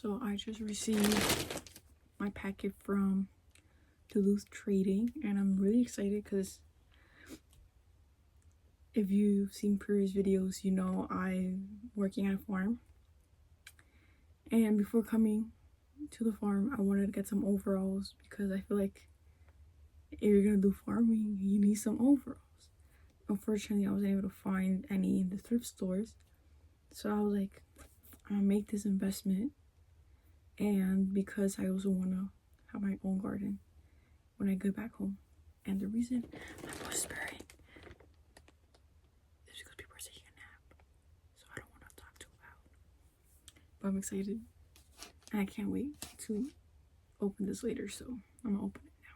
So I just received my packet from Duluth Trading, and I'm really excited because if you've seen previous videos, you know I'm working at a farm. And before coming to the farm, I wanted to get some overalls because I feel like if you're gonna do farming, you need some overalls. Unfortunately, I wasn't able to find any in the thrift stores. So I was like, I'm gonna make this investment. And because I also wanna have my own garden when I get back home. And the reason I'm whispering is because people are taking a nap. So I don't want to talk too loud. But I'm excited. And I can't wait to open this later. So I'm gonna open it now.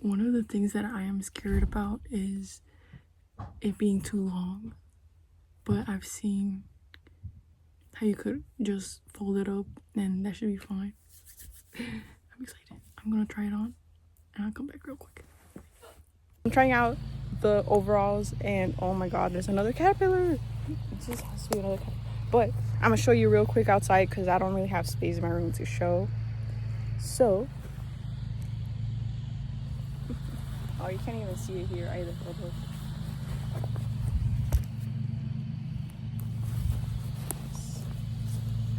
One of the things that I am scared about is it being too long. But I've seen how you could just fold it up and that should be fine. I'm excited. I'm gonna try it on and I'll come back real quick. I'm trying out the overalls and oh my god, there's another caterpillar. It just has to be another caterpillar. But I'm gonna show you real quick outside because I don't really have space in my room to show. So, oh, you can't even see it here either.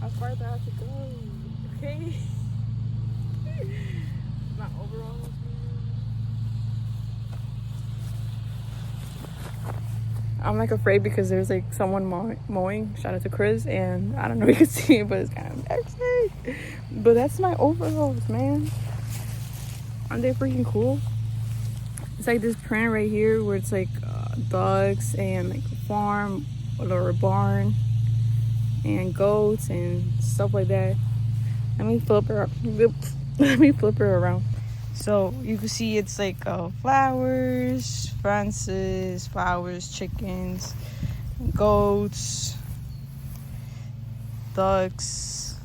How far do I have to go? Okay. My overalls. I'm like afraid because there's like someone mowing. Shout out to Chris, and I don't know if you can see it, but it's kind of embarrassing. But that's my overalls, man. Aren't they freaking cool? It's like this print right here where it's like ducks and like a farm or a barn and goats and stuff like that. Let me flip her. Let me flip her around. So you can see it's like flowers, fences, flowers, chickens, goats, ducks,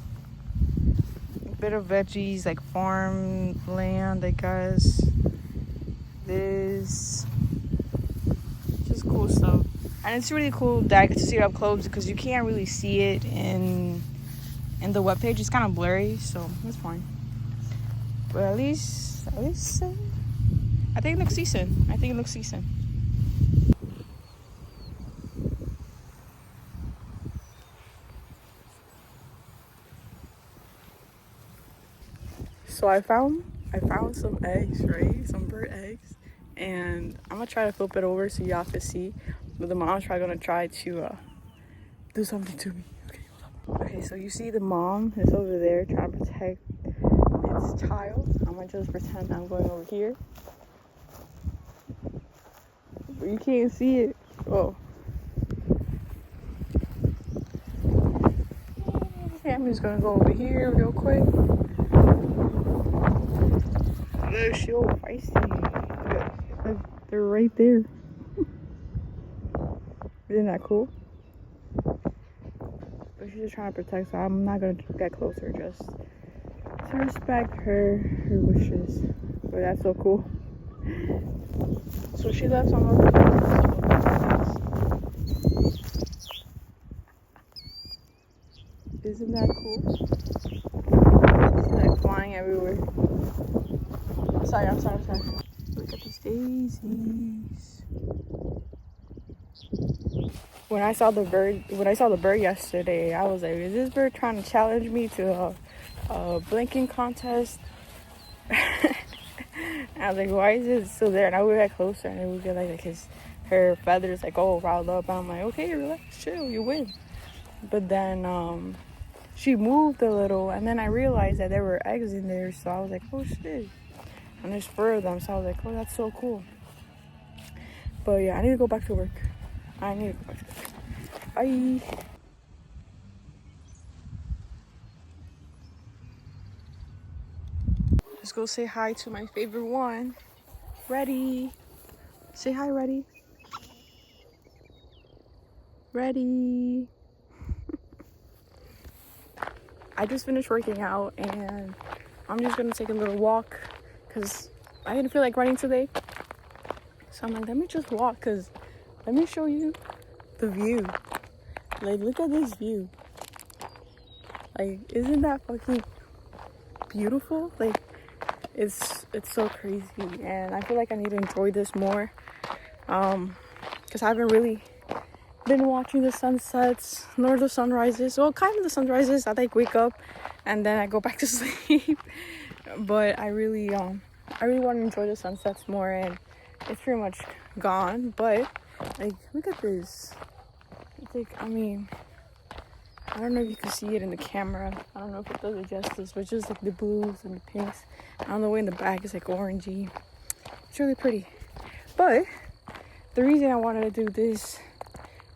a bit of veggies like farm land, I guess. This just cool stuff. And it's really cool that I get to see it up close because you can't really see it in the webpage. It's kind of blurry, so it's fine. But at least I think it looks decent. So I found some eggs, right? Some bird eggs. And I'm gonna try to flip it over so y'all can see. But the mom's probably gonna try to do something to me. Okay, hold up. Okay, so you see the mom is over there trying to protect its child. I'm gonna just pretend I'm going over here. But you can't see it. Oh. Okay, I'm just gonna go over here real quick. They're so feisty. Look, they're right there. Isn't that cool? But she's just trying to protect, so I'm not gonna get closer just to respect her wishes. But that's so cool. So she left some of her. Isn't that cool? She's like flying everywhere. I'm sorry. Look at these daisies. When I saw the bird yesterday, I was like, is this bird trying to challenge me to a blinking contest? And I was like, why is it still there? And I would get closer and it would get like her feathers like all riled up. And I'm like, okay, relax, chill, you win. But then she moved a little and then I realized that there were eggs in there. So I was like, oh shit. And there's 4 of them. So I was like, oh, that's so cool. But yeah, I need to go back to work. Bye. Let's go say hi to my favorite one. Ready. Say hi, Ready. Ready. I just finished working out and I'm just gonna take a little walk because I didn't feel like running today. So I'm like, let me just walk, because let me show you the view. Like, look at this view. Like, isn't that fucking beautiful? Like, it's so crazy, and I feel like I need to enjoy this more. Because I haven't really been watching the sunsets nor the sunrises. Well, kind of the sunrises. I like wake up and then I go back to sleep. But I really want to enjoy the sunsets more, and it's pretty much gone. But like, look at this. It's like, I mean, I don't know if you can see it in the camera. I don't know if it does it justice, but just like the blues and the pinks. And on the way in the back, it's like orangey. It's really pretty. But the reason I wanted to do this,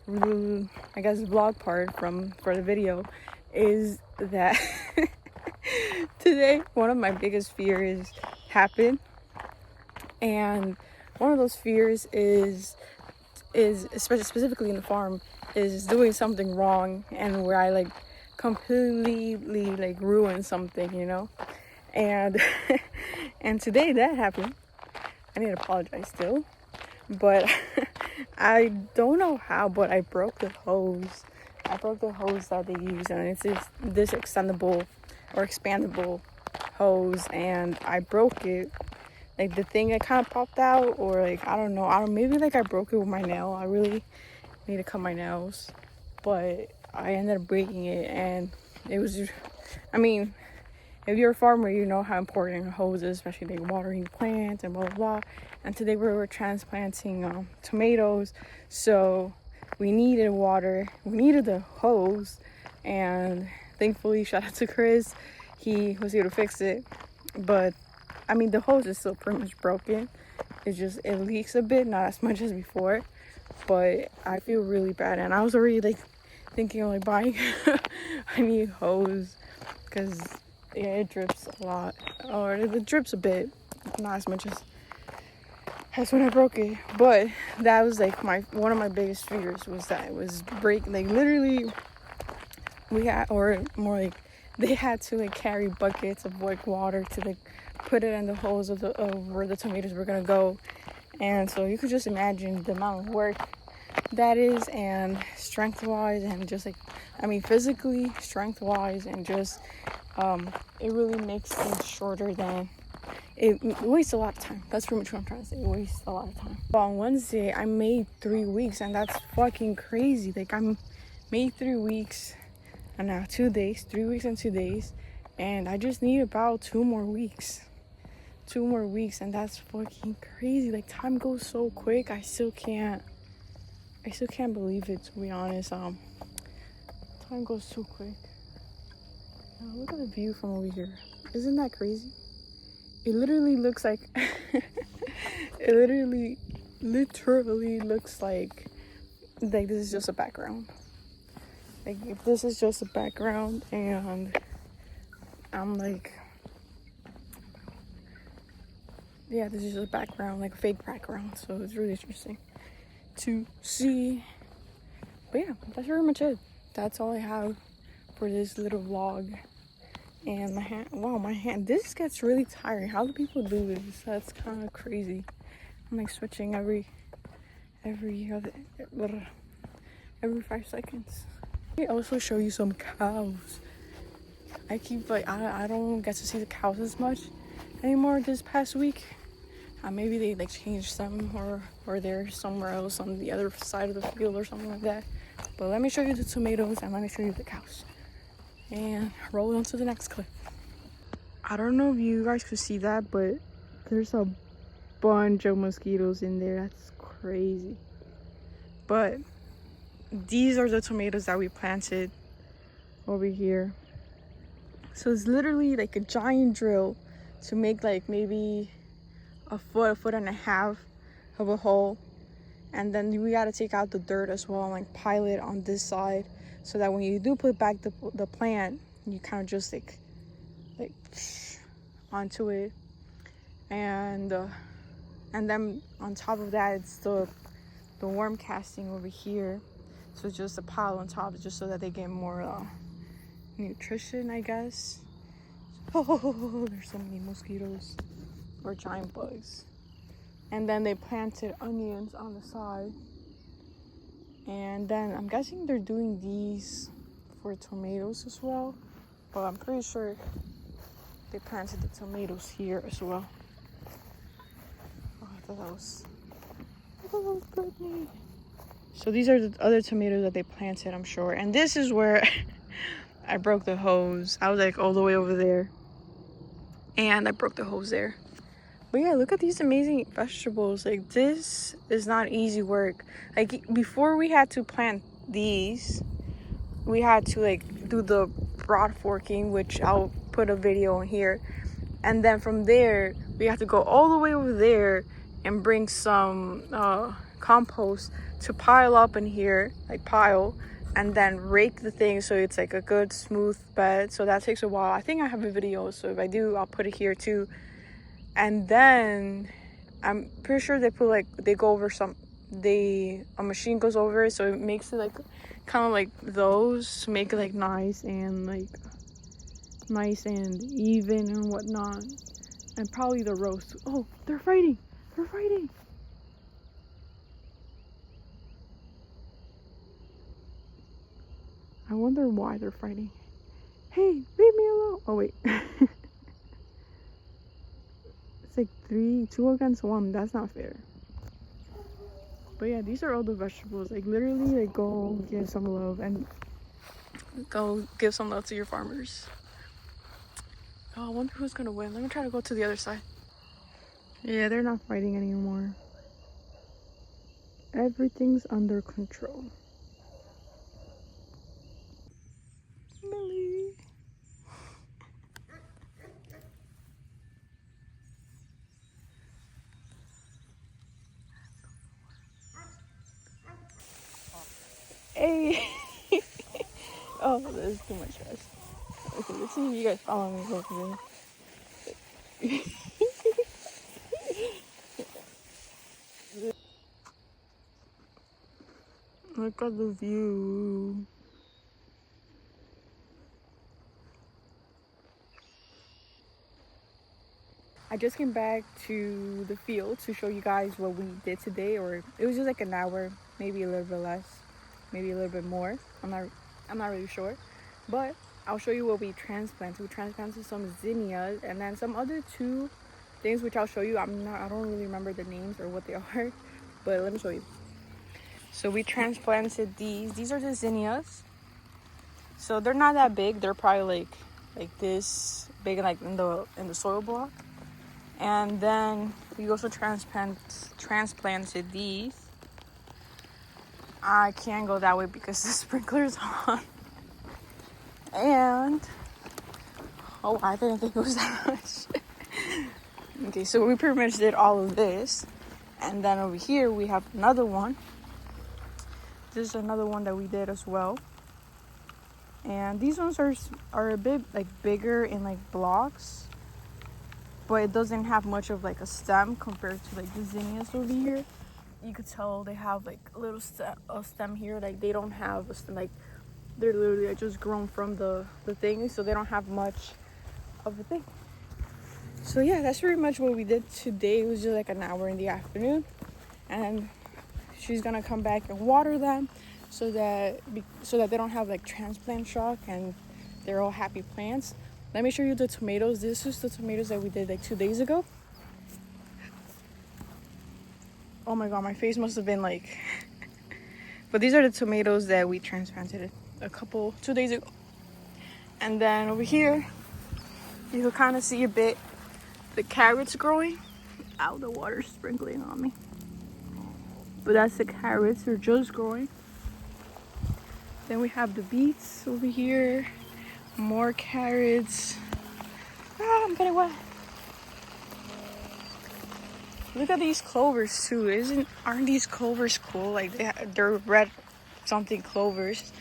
I guess, vlog part for the video is that today one of my biggest fears happened, and one of those fears is especially specifically in the farm, is doing something wrong and where I like completely like ruin something, you know. And and today that happened. I need to apologize still, but I don't know how, but I broke the hose. I broke the hose that they use, and it's this extendable or expandable hose, and I broke it. Like, the thing that kind of popped out, or like, I don't know, maybe like I broke it with my nail. I really need to cut my nails, but I ended up breaking it, and it was, I mean, if you're a farmer, you know how important a hose is, especially like watering plants and blah blah blah. And today we were transplanting tomatoes, so we needed water, we needed the hose, and thankfully, shout out to Chris, he was here to fix it. But I mean, the hose is still pretty much broken. It's just, it leaks a bit, not as much as before, but I feel really bad, and I was already like thinking of like buying a new hose, because yeah, it drips a lot, or it drips a bit, not as much as when I broke it. But that was like one of my biggest fears, was that it was breaking. Like, literally, we had, or more like, they had to like carry buckets of like water to like put it in the holes of where the tomatoes were gonna go. And so you could just imagine the amount of work that is, and strength wise, and just like, I mean, physically, strength wise, and just it really makes things shorter than it wastes a lot of time. That's pretty much what I'm trying to say. It wastes a lot of time. But on Wednesday I made 3 weeks, and that's fucking crazy. Like, I made 3 weeks, and now 2 days, 3 weeks and 2 days, and I just need about 2 more weeks, and that's fucking crazy. Like, time goes so quick. I still can't believe it, to be honest. Time goes so quick. Now, look at the view from over here. Isn't that crazy? It literally looks like it literally looks like this is just a background. Like, if this is just a background, and I'm like, yeah, this is just a background, like a fake background. So it's really interesting to see. But yeah, that's pretty much it. That's all I have for this little vlog. And my hand, wow, my hand, this gets really tiring. How do people do this? That's kind of crazy. I'm like switching every 5 seconds. I also show you some cows. I keep like, I don't get to see the cows as much anymore this past week. Maybe they like changed them, or they're somewhere else on the other side of the field or something like that. But let me show you the tomatoes, and let me show you the cows, and roll on to the next clip. I don't know if you guys could see that, but there's a bunch of mosquitoes in there. That's crazy. But these are the tomatoes that we planted over here. So it's literally like a giant drill to make like maybe a foot and a half of a hole, and then we got to take out the dirt as well and like pile it on this side, so that when you do put back the plant, you kind of just like onto it. And then on top of that, it's the worm casting over here, so it's just a pile on top, just so that they get more nutrition, I guess. Oh, there's so many mosquitoes. or giant bugs. And then they planted onions on the side. And then I'm guessing they're doing these for tomatoes as well. But I'm pretty sure they planted the tomatoes here as well. Oh, I thought that was pretty. So these are the other tomatoes that they planted, I'm sure. And this is where I broke the hose. I was like all the way over there. And I broke the hose there. But yeah, look at these amazing vegetables. Like, this is not easy work. Like, before we had to plant these, we had to like do the broad forking, which I'll put a video on here. And then from there, we have to go all the way over there and bring some compost to pile up in here, like pile, and then rake the thing so it's like a good smooth bed. So that takes a while. I think I have a video, so if I do, I'll put it here too. And then I'm pretty sure they put like, they go over a machine goes over it, so it makes it like kind of like those to make it like nice and even and whatnot. And probably the roast. Oh, they're fighting. I wonder why they're fighting. Hey, leave me alone. Oh wait. It's like 2 against 1. That's not fair. But yeah, these are all the vegetables. Like, literally, like, go give some love and go give some love to your farmers. Oh, I wonder who's gonna win. Let me try to go to the other side. Yeah, they're not fighting anymore. Everything's under control. Millie. Hey. Oh, this is too much stress. Okay, let's see if you guys follow me over there. Look at the view. I just came back to the field to show you guys what we did today, or it was just like an hour, maybe a little bit less, maybe a little bit more. I'm not really sure, but I'll show you what we transplanted. We transplanted some zinnias and then some other 2 things which I'll show you. I don't really remember the names or what they are, but let me show you. So we transplanted these. These are the zinnias. So they're not that big. They're probably like this big, like in the soil block. And then we also transplanted these. I can't go that way because the sprinkler's on. And oh, I didn't think it was that much. Okay, so we pretty much did all of this. And then over here we have another one. This is another one that we did as well. And these ones are a bit like bigger in like blocks, but it doesn't have much of like a stem compared to like the zinnias over here. You could tell they have like a little stem here. Like, they don't have a stem. Like, they're literally like just grown from the thing, so they don't have much of a thing. So yeah, that's pretty much what we did today. It was just like an hour in the afternoon, and she's gonna come back and water them so that they don't have like transplant shock and they're all happy plants. Let me show you the tomatoes. This is the tomatoes that we did like 2 days ago. Oh my god, my face must have been like but these are the tomatoes that we transplanted 2 days ago. And then over here you can kind of see a bit the carrots growing. Ow, the water's sprinkling on me. But that's the carrots, they're just growing. Then we have the beets over here, more carrots. Ah, I'm getting wet. Look at these clovers too. Aren't these clovers cool? Like, they're red something clovers,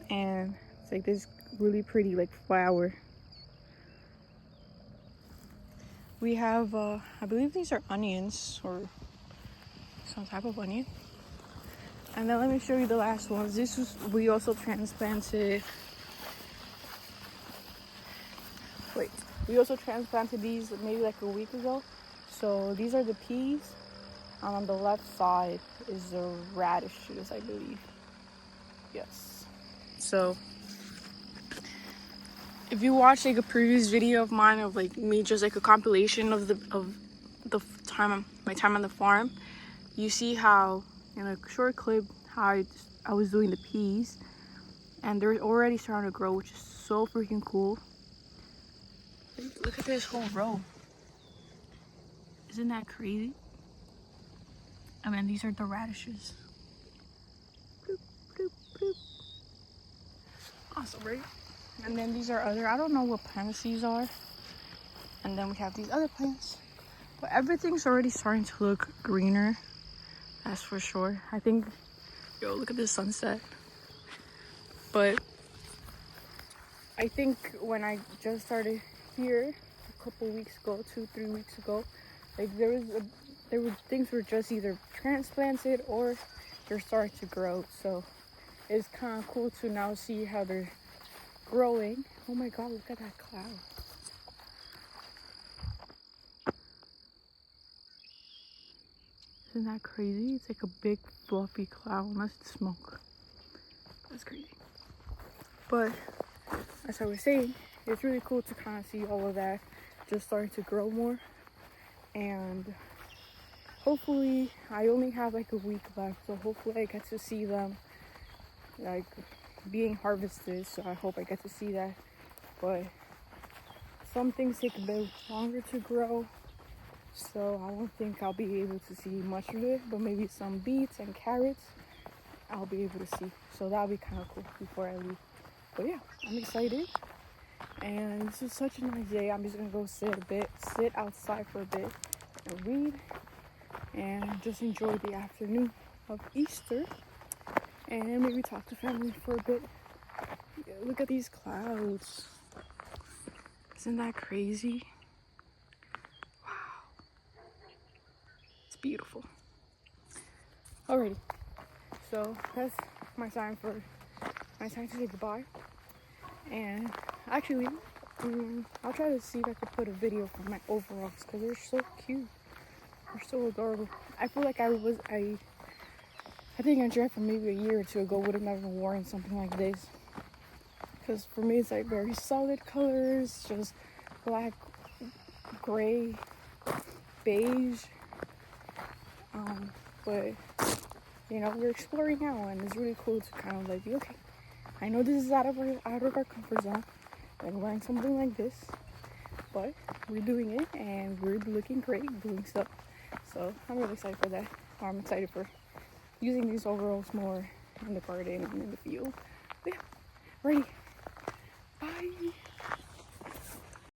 and it's like this really pretty like flower. We have I believe these are onions or some type of onion. And then let me show you the last ones. We also transplanted. Wait, We also transplanted these maybe like a week ago. So these are the peas. And on the left side is the radishes, I believe. Yes. So if you watch like a previous video of mine of like me just like a compilation of the time my time on the farm, you see how in a short clip how I was doing the peas, and they're already starting to grow, which is so freaking cool. Look at this whole row. Isn't that crazy? I mean, these are the radishes. Bloop, bloop, bloop. Awesome, right? And then these are other, I don't know what plants these are. And then we have these other plants. But everything's already starting to look greener. That's for sure. I think, yo, look at this sunset. But I think when I just started here a couple weeks ago, 2-3 weeks ago, like there were things were just either transplanted or they're starting to grow. So it's kind of cool to now see how they're growing. Oh my god, look at that cloud. Isn't that crazy? It's like a big fluffy cloud, unless it's smoke. That's crazy. But as I was saying, it's really cool to kind of see all of that just starting to grow more. And hopefully, I only have like a week left, so hopefully I get to see them like being harvested. So I hope I get to see that. But some things take a bit longer to grow, so I don't think I'll be able to see much of it. But maybe some beets and carrots I'll be able to see. So that'll be kind of cool before I leave. But yeah, I'm excited. And this is such a nice day. I'm just gonna go sit outside for a bit and read and just enjoy the afternoon of Easter and maybe talk to family for a bit. Yeah, look at these clouds. Isn't that crazy? Wow. It's beautiful. Alrighty. So that's my time to say goodbye. And actually, I'll try to see if I can put a video for my overalls because they're so cute. They're so adorable. I feel like I think Andrea from maybe a year or two ago would have never worn something like this. Because for me, it's like very solid colors, just black, gray, beige. But you know, we're exploring now, and it's really cool to kind of like be okay. I know this is out of our comfort zone, and wearing something like this, but we're doing it, and we're looking great doing stuff. So I'm really excited for that. I'm excited for using these overalls more in the garden and in the field. But yeah, ready. Bye.